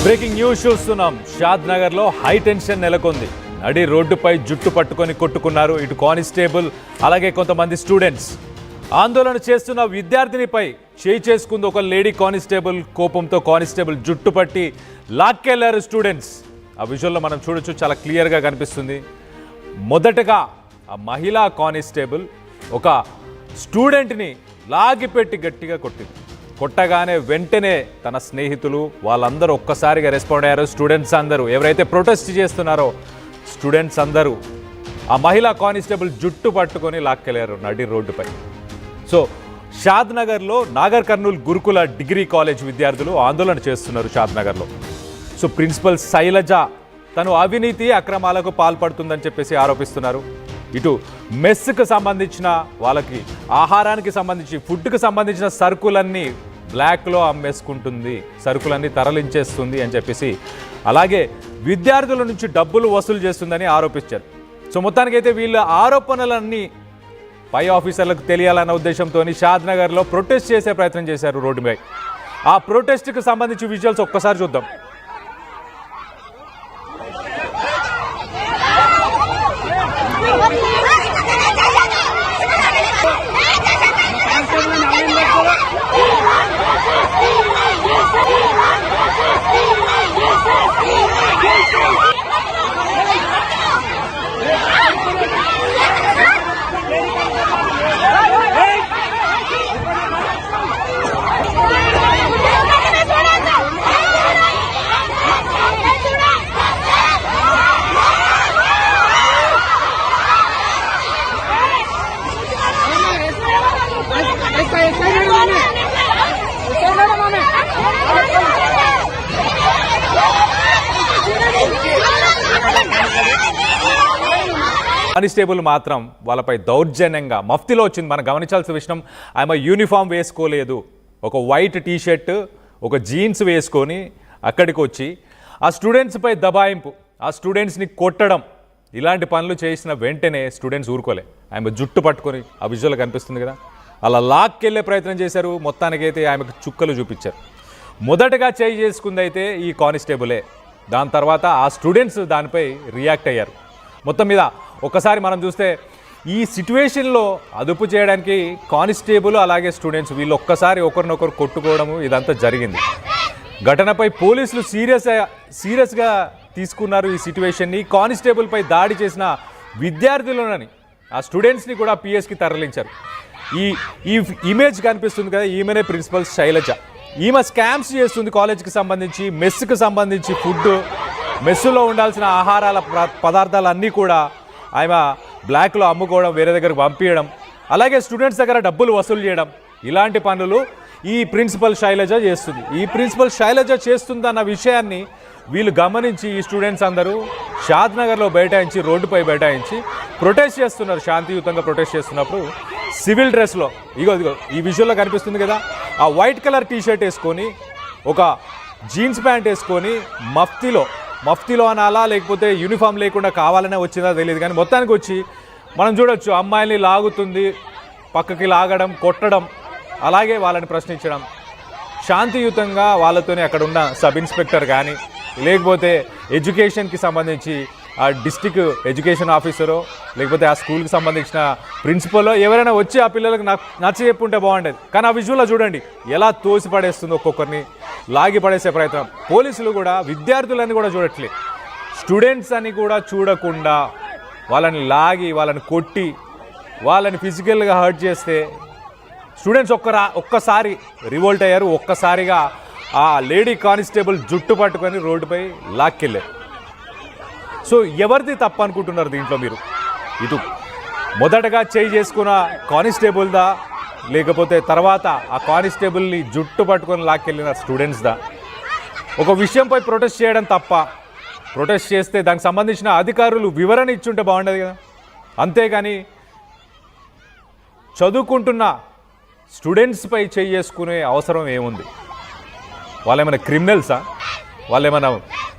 Breaking news చూస్తున్నాం. షాద్ నగర్ లో high tension నెలకొంది. నడి రోడ్డుపై జుట్టు పట్టుకొని కొట్టుకున్నారు ఇటు కానిస్టేబుల్ అలాగే కొంతమంది స్టూడెంట్స్. ఆందోళన చేస్తున్న విద్యార్థినిపై చేయి చేసుకుంది ఒక లేడీ కానిస్టేబుల్. కోపంతో కానిస్టేబుల్ జుట్టు పట్టి లాక్కెళ్లారు స్టూడెంట్స్. ఆ విజువల్లో మనం చూడొచ్చు, చాలా క్లియర్గా కనిపిస్తుంది. మొదటగా ఆ మహిళా కానిస్టేబుల్ ఒక స్టూడెంట్ని లాగిపెట్టి గట్టిగా కొట్టింది. కొట్టగానే వెంటనే తన స్నేహితులు వాళ్ళందరూ ఒక్కసారిగా రెస్పాండ్ అయ్యారు. స్టూడెంట్స్ అందరూ ఎవరైతే ప్రొటెస్ట్ చేస్తున్నారో స్టూడెంట్స్ అందరూ ఆ మహిళా కానిస్టేబుల్ జుట్టు పట్టుకొని లాక్కెళ్ళారు నడి రోడ్డుపై. సో షాద్ నగర్లో నాగర్ కర్నూల్ గురుకుల డిగ్రీ కాలేజ్ విద్యార్థులు ఆందోళన చేస్తున్నారు షాద్ నగర్లో. సో ప్రిన్సిపల్ శైలజ తను అవినీతి అక్రమాలకు పాల్పడుతుందని చెప్పేసి ఆరోపిస్తున్నారు. ఇటు మెస్కి సంబంధించిన వాళ్ళకి ఆహారానికి సంబంధించి ఫుడ్కి సంబంధించిన సరుకులన్నీ బ్లాక్లో అమ్మేసుకుంటుంది, సరుకులన్నీ తరలించేస్తుంది అని చెప్పేసి, అలాగే విద్యార్థుల నుంచి డబ్బులు వసూలు చేస్తుందని ఆరోపించారు. సో మొత్తానికైతే వీళ్ళ ఆరోపణలన్నీ పై ఆఫీసర్లకు తెలియాలన్న ఉద్దేశంతో షాద్ నగర్లో ప్రొటెస్ట్ చేసే ప్రయత్నం చేశారు రోడ్డుపై. ఆ ప్రొటెస్ట్కి సంబంధించి విజువల్స్ ఒక్కసారి చూద్దాం. కానిస్టేబుల్ మాత్రం వాళ్ళపై దౌర్జన్యంగా మఫ్తీలో వచ్చింది. మనం గమనించాల్సిన విషయం, ఆమె యూనిఫామ్ వేసుకోలేదు. ఒక వైట్ టీషర్ట్ ఒక జీన్స్ వేసుకొని అక్కడికి వచ్చి ఆ స్టూడెంట్స్పై దబాయింపు, ఆ స్టూడెంట్స్ని కొట్టడం, ఇలాంటి పనులు చేసిన వెంటనే స్టూడెంట్స్ ఊరుకోలే. ఆమె జుట్టు పట్టుకొని ఆ విజువల్ కనిపిస్తుంది కదా, అలా లాక్కెళ్ళే ప్రయత్నం చేశారు. మొత్తానికైతే ఆమెకు చుక్కలు చూపించారు. మొదటగా చేయి చేసుకుంది అయితే ఈ కానిస్టేబులే. దాని తర్వాత ఆ స్టూడెంట్స్ దానిపై రియాక్ట్ అయ్యారు. మొత్తం మీద ఒకసారి మనం చూస్తే ఈ సిచ్యువేషన్లో అదుపు చేయడానికి కానిస్టేబుల్ అలాగే స్టూడెంట్స్ వీళ్ళు ఒక్కసారి ఒకరినొకరు కొట్టుకోవడము ఇదంతా జరిగింది. ఘటనపై పోలీసులు సీరియస్గా తీసుకున్నారు ఈ సిచ్యువేషన్ని. కానిస్టేబుల్పై దాడి చేసిన విద్యార్థులని ఆ స్టూడెంట్స్ని కూడా పిఎస్కి తరలించారు. ఈ ఇమేజ్ కనిపిస్తుంది కదా, ఈమెనే ప్రిన్సిపల్ శైలజ. ఈమె స్కామ్స్ చేస్తుంది కాలేజ్కి సంబంధించి, మెస్కి సంబంధించి ఫుడ్, మెస్సులో ఉండాల్సిన ఆహారాల పదార్థాలన్నీ కూడా ఆమె బ్లాక్లో అమ్ముకోవడం, వేరే దగ్గరకు పంపించడం, అలాగే స్టూడెంట్స్ దగ్గర డబ్బులు వసూలు చేయడం, ఇలాంటి పనులు ఈ ప్రిన్సిపల్ శైలజ చేస్తుంది. ఈ ప్రిన్సిపల్ శైలజ చేస్తుందన్న విషయాన్ని వీళ్ళు గమనించి ఈ స్టూడెంట్స్ అందరూ షాద్ నగర్లో బైఠాయించి, రోడ్డుపై బైఠాయించి ప్రొటెస్ట్ చేస్తున్నారు. శాంతియుతంగా ప్రొటెస్ట్ చేస్తున్నప్పుడు సివిల్ డ్రెస్లో ఇగో ఈ విజువల్లో కనిపిస్తుంది కదా, ఆ వైట్ కలర్ టీషర్ట్ వేసుకొని ఒక జీన్స్ ప్యాంట్ వేసుకొని మఫ్తీలో అనాలా లేకపోతే యూనిఫామ్ లేకుండా కావాలనే వచ్చిందా తెలియదు, కానీ మొత్తానికి వచ్చి మనం చూడొచ్చు అమ్మాయిల్ని లాగుతుంది, పక్కకి లాగడం, కొట్టడం, అలాగే వాళ్ళని ప్రశ్నించడం. శాంతియుతంగా వాళ్ళతోనే అక్కడ ఉన్న సబ్ ఇన్స్పెక్టర్ కానీ లేకపోతే ఎడ్యుకేషన్కి సంబంధించి ఆ డిస్ట్రిక్ట్ ఎడ్యుకేషన్ ఆఫీసరో లేకపోతే ఆ స్కూల్కి సంబంధించిన ప్రిన్సిపల్లో ఎవరైనా వచ్చి ఆ పిల్లలకు నచ్చ చెప్పుంటే బాగుండేది. కానీ ఆ విజువల్లో చూడండి ఎలా తోసి పడేస్తుందో, ఒక్కొక్కరిని లాగి పడేసే ప్రయత్నం. పోలీసులు కూడా విద్యార్థులని కూడా చూడట్లేదు, స్టూడెంట్స్ అని కూడా చూడకుండా వాళ్ళని లాగి, వాళ్ళని కొట్టి, వాళ్ళని ఫిజికల్గా హర్ట్ చేస్తే స్టూడెంట్స్ ఒక్కసారి రివోల్ట్ అయ్యారు. ఒక్కసారిగా ఆ లేడీ కానిస్టేబుల్ జుట్టు పట్టుకొని రోడ్డుపై లాక్కెళ్ళారు. సో ఎవరిది తప్పు అనుకుంటున్నారు దీంట్లో మీరు? ఇటు మొదటగా చేయి చేసుకున్న కానిస్టేబుల్దా లేకపోతే తర్వాత ఆ కానిస్టేబుల్ని జుట్టు పట్టుకొని లాక్కెళ్ళిన స్టూడెంట్స్దా? ఒక విషయంపై ప్రొటెస్ట్ చేయడం తప్ప, ప్రొటెస్ట్ చేస్తే దానికి సంబంధించిన అధికారులు వివరణ ఇచ్చుంటే బాగుండేది కదా. అంతేగాని చదువుకుంటున్న స్టూడెంట్స్పై చేయి చేసుకునే అవసరం ఏముంది? వాళ్ళు ఏమైనా క్రిమినల్సా? వాళ్ళు ఏమైనా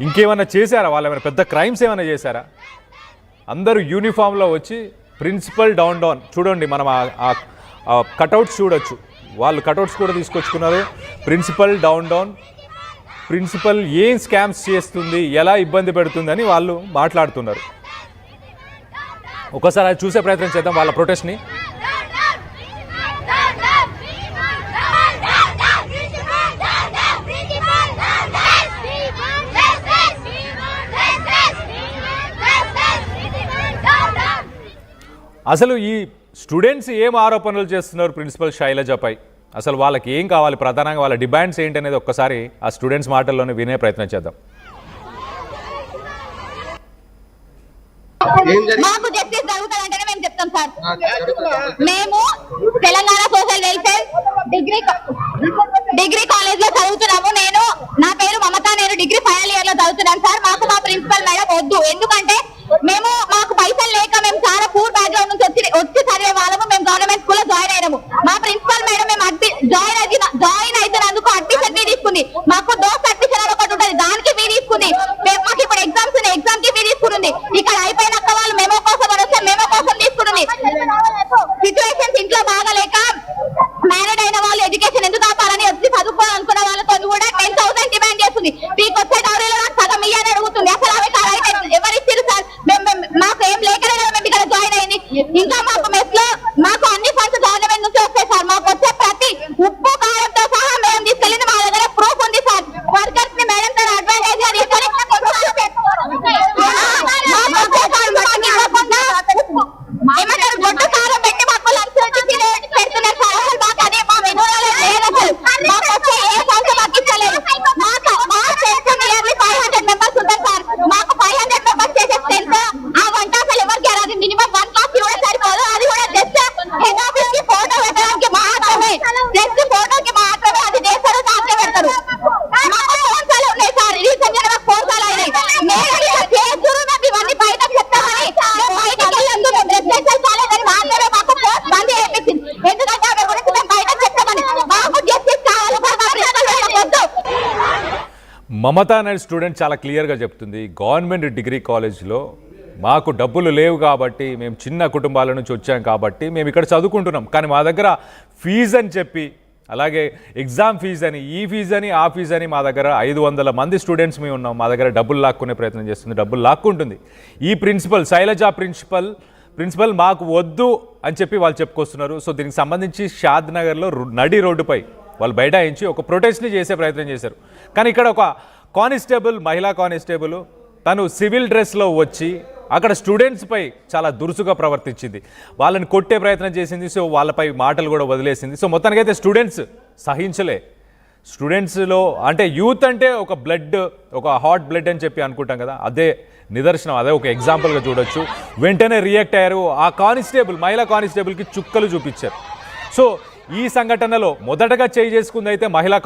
ఇంకేమైనా చేశారా? వాళ్ళు ఏమైనా పెద్ద క్రైమ్స్ ఏమైనా చేశారా? అందరూ యూనిఫామ్లో వచ్చి ప్రిన్సిపల్ డౌన్ చూడండి, మనం కటౌట్స్ చూడొచ్చు, వాళ్ళు కటౌట్స్ కూడా తీసుకొచ్చుకున్నారు. ప్రిన్సిపల్ డౌన్ ప్రిన్సిపల్ ఏం స్కామ్స్ చేస్తుంది, ఎలా ఇబ్బంది పెడుతుందని వాళ్ళు మాట్లాడుతున్నారు. ఒకసారి అది చూసే ప్రయత్నం చేద్దాం వాళ్ళ ప్రొటెస్ట్ని. అసలు ఈ స్టూడెంట్స్ ఏం ఆరోపణలు చేస్తున్నారు ప్రిన్సిపల్ శైలజపై, అసలు వాళ్ళకి ఏం కావాలి, ప్రధానంగా వాళ్ళ డిమాండ్స్ ఏంటి అనేది ఒక్కసారి ఆ స్టూడెంట్స్ మాటల్లోనే వినే ప్రయత్నం చేద్దాం. మాకు జస్టిస్ జరుగుతుందంటేనే మేము చెప్తాం సార్. మేము Telangana social welfare degree college లో చదువుతున్నాము. నా పేరు మమత, నేను డిగ్రీ ఫైనల్ ఇయర్ లో చదువుతున్నాను సార్. మాకు మా ప్రిన్సిపల్ మేడం వద్దు, ఎందుకంటే మాకు పైసలు లేక మేము చాలా పూర్ బ్యాక్గ్రౌండ్ నుంచి వచ్చి చదివే వాళ్ళము. మేము గవర్నమెంట్ స్కూల్ లో జాయిన్ అయ్యాము. మా ప్రిన్సిపల్ మేడం మేము జాయిన్ అయినందుకు అడ్మిషన్ ఫీ తీసుకుంది. మాకు డోస్ అడ్మిషన్ అని ఒకటి ఉంటుంది, దానికి ఫీ తీసుకుంది. మాకు ఇప్పుడు ఎగ్జామ్స్ ఉన్నాయి, ఎగ్జామ్ కి ఫీ తీసుకుంటుంది. ఇక్కడ అయిపోయినాక వాళ్ళు మెమో కోసం వస్తే మెమో కోసం తీసుకుంటుంది. సిచ్యువేషన్స్ ఇంట్లో బాగాలేక మ్యారీడ్ అయిన వాళ్ళు ఎడ్యుకేషన్ ఎందుకు ఆపాలని వచ్చి చదువుకోవాలనుకున్న వాళ్ళతో కూడా 10,000 డిమాండ్ చేస్తుంది. మీకు వచ్చే డౌరీలో నాకు సగం ఇయ్యని అడుగుతుంది. అసలు ఆమె ఎవరు ఇచ్చారు సార్? మాకు ఏం లేకనే కదా మేము ఇక్కడ జాయిన్ అయింది. ఇంకా మాకు మెస్ లో మాకు అన్ని ఫండ్స్ గవర్నమెంట్ నుంచి వస్తాయి సార్. మాకు వచ్చే ప్రతి ఉప్పు కారంతో సహా మేము తీసుకెళ్ళింది మా దగ్గర ప్రూఫ్ ఉంది సార్. వర్కర్స్ ని మేడం సార్ అడ్వాంటేజ్ ఏమంటారు, గొడ్డు కారం పెట్టి మాకు లంచ్ పెడుతున్నారు సార్. అసలు మాకు అదే మా మెనూలో లేదు. అసలు మాకు వచ్చే ఏ ఫండ్స్ మాకు ఇచ్చలేదు. మాకు మా స్ట్రెంత్ నియర్లీ 500 మెంబర్స్ ఉంటారు సార్. మాకు 500 మెంబర్స్ చేసే స్ట్రెంత్ ఆ వంట అసలు ఎవరికి రాదు. మినిమం 1 క్లాస్ కూడా సరిపోదు. అది కూడా జస్ట్ హెడ్ ఆఫీస్ కి ఫోటో పెట్టడానికి మాత్రమే, జస్ట్ ఫోటోకి మాత్రమే అది చేస్తారు, దాంట్లో పెడతారు. మాకు ఫోన్ కాల్ ఉన్నాయి సార్, రీసెంట్ గా నాకు ఫోన్ కాల్ అయినాయి. నేను చేస్తున్నారు, మేము ఇవన్నీ బయటకు చెప్తామని బయటకు వెళ్ళందు మేము రెసిడెన్షియల్ కాలేజ్ అని మాత్రమే మాకు ఫోన్ బంద్ చేయించింది. ఎందుకంటే ఆమె గురించి మేము బయటకు చెప్తామని. మాకు జస్టిస్ కావాలి, వద్దు. మమత అనే స్టూడెంట్ చాలా క్లియర్గా చెప్తుంది, గవర్నమెంట్ డిగ్రీ కాలేజ్లో మాకు డబ్బులు లేవు కాబట్టి, మేము చిన్న కుటుంబాల నుంచి వచ్చాం కాబట్టి మేము ఇక్కడ చదువుకుంటున్నాం. కానీ మా దగ్గర ఫీజు అని చెప్పి, అలాగే ఎగ్జామ్ ఫీజు అని, ఈ ఫీజు అని, ఆ ఫీజు అని, మా దగ్గర 500 మంది స్టూడెంట్స్ మేము ఉన్నాం. మా దగ్గర డబ్బులు లాక్కునే ప్రయత్నం చేస్తుంది, డబ్బులు లాక్కుంటుంది. ఈ ప్రిన్సిపల్ శైలజ ప్రిన్సిపల్ మాకు వద్దు అని చెప్పి వాళ్ళు చెప్పుకొస్తున్నారు. సో దీనికి సంబంధించి షాద్ నగర్లో నడి రోడ్డుపై వాళ్ళు బైఠాయించి ఒక ప్రొటెస్ట్ని చేసే ప్రయత్నం చేశారు. కానీ ఇక్కడ ఒక కానిస్టేబుల్, మహిళా కానిస్టేబుల్, తను సివిల్ డ్రెస్లో వచ్చి అక్కడ స్టూడెంట్స్పై చాలా దురుసుగా ప్రవర్తించింది, వాళ్ళని కొట్టే ప్రయత్నం చేసింది. సో వాళ్ళపై మాటలు కూడా వదిలేసింది. సో మొత్తానికైతే స్టూడెంట్స్ సహించలే. స్టూడెంట్స్లో అంటే యూత్ అంటే ఒక బ్లడ్, ఒక హాట్ బ్లడ్ అని చెప్పి అనుకుంటాం కదా, అదే నిదర్శనం, అదే ఒక ఎగ్జాంపుల్గా చూడొచ్చు. వెంటనే రియాక్ట్ అయ్యారు. ఆ కానిస్టేబుల్, మహిళా కానిస్టేబుల్కి చుక్కలు చూపించారు. సో ఈ సంఘటనలో మొదటగా చేసుకుంది అయితే మహిళా